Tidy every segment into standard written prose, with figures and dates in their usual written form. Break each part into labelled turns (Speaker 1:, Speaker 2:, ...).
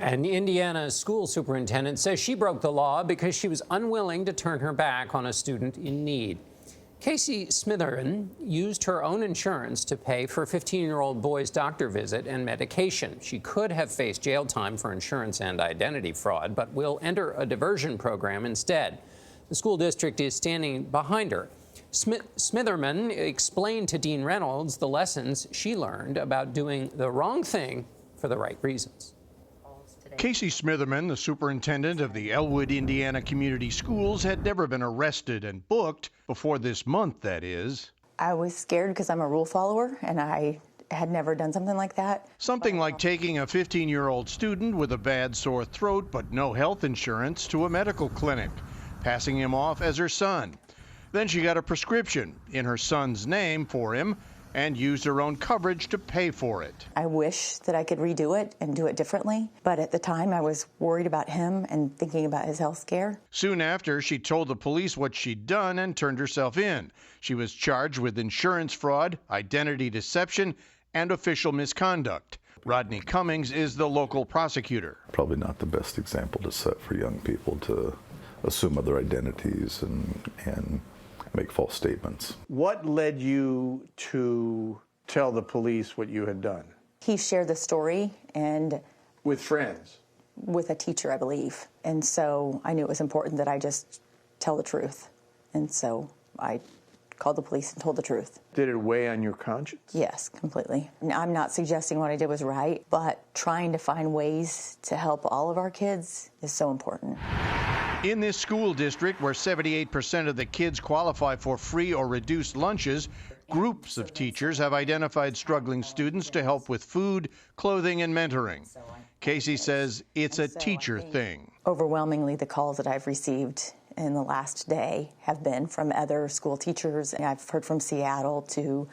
Speaker 1: An Indiana school superintendent says she broke the law because she was unwilling to turn her back on a student in need. Casey Smitherman used her own insurance to pay for a 15-year-old boy's doctor visit and medication. She could have faced jail time for insurance and identity fraud, but will enter a diversion program instead. The school district is standing behind her. Smitherman explained to Dean Reynolds the lessons she learned about doing the wrong thing for the right reasons.
Speaker 2: Casey Smitherman, the superintendent of the Elwood, Indiana Community Schools, had never been arrested and booked before this month, that is.
Speaker 3: I was scared because I'm a rule follower, and I had never done something like that.
Speaker 2: Something like taking a 15-year-old student with a bad sore throat but no health insurance to a medical clinic, passing him off as her son. Then she got a prescription in her son's name for him and used her own coverage to pay for it.
Speaker 3: I wish that I could redo it and do it differently, but at the time I was worried about him and thinking about his health scare.
Speaker 2: Soon after, she told the police what she'd done and turned herself in. She was charged with insurance fraud, identity deception, and official misconduct. Rodney Cummings is the local prosecutor.
Speaker 4: Probably not the best example to set for young people to assume other identities and make false statements.
Speaker 5: What led you to tell the police what you had done?
Speaker 3: He shared the story and
Speaker 5: With friends?
Speaker 3: with a teacher, I believe. And so I knew it was important that I just tell the truth. And so I called the police and told the truth.
Speaker 5: Did it weigh on your conscience?
Speaker 3: Yes, completely. I'm not suggesting what I did was right, but trying to find ways to help all of our kids is so important.
Speaker 2: In this school district, where 78% of the kids qualify for free or reduced lunches, groups of teachers have identified struggling students to help with food, clothing, and mentoring. Casey says it's a teacher thing.
Speaker 3: Overwhelmingly, the calls that I've received in the last day have been from other school teachers. And I've heard from Seattle to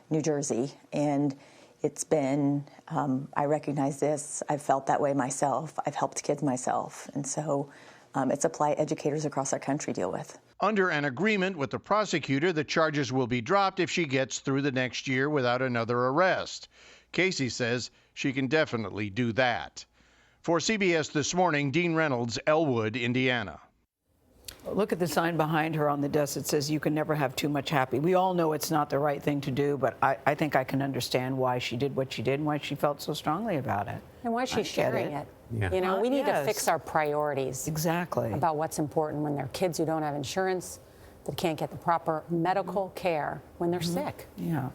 Speaker 3: New Jersey, and it's been, I recognize this, I've felt that way myself, I've helped kids myself, and so it's a plight educators across our country deal with.
Speaker 2: Under an agreement with the prosecutor, the charges will be dropped if she gets through the next year without another arrest. Casey says she can definitely do that. For CBS This Morning, Dean Reynolds, Elwood, Indiana.
Speaker 6: Look at the sign behind her on the desk that says you can never have too much happy. We all know it's not the right thing to do, but I think I can understand why she did what she did and why she felt so strongly about it.
Speaker 7: And why she's sharing it.
Speaker 1: Yeah.
Speaker 7: You know, we need to
Speaker 6: Yes.
Speaker 7: fix our priorities.
Speaker 6: Exactly.
Speaker 7: About what's important when they're kids who don't have insurance, that can't get the proper medical care when they're sick.
Speaker 6: Yeah.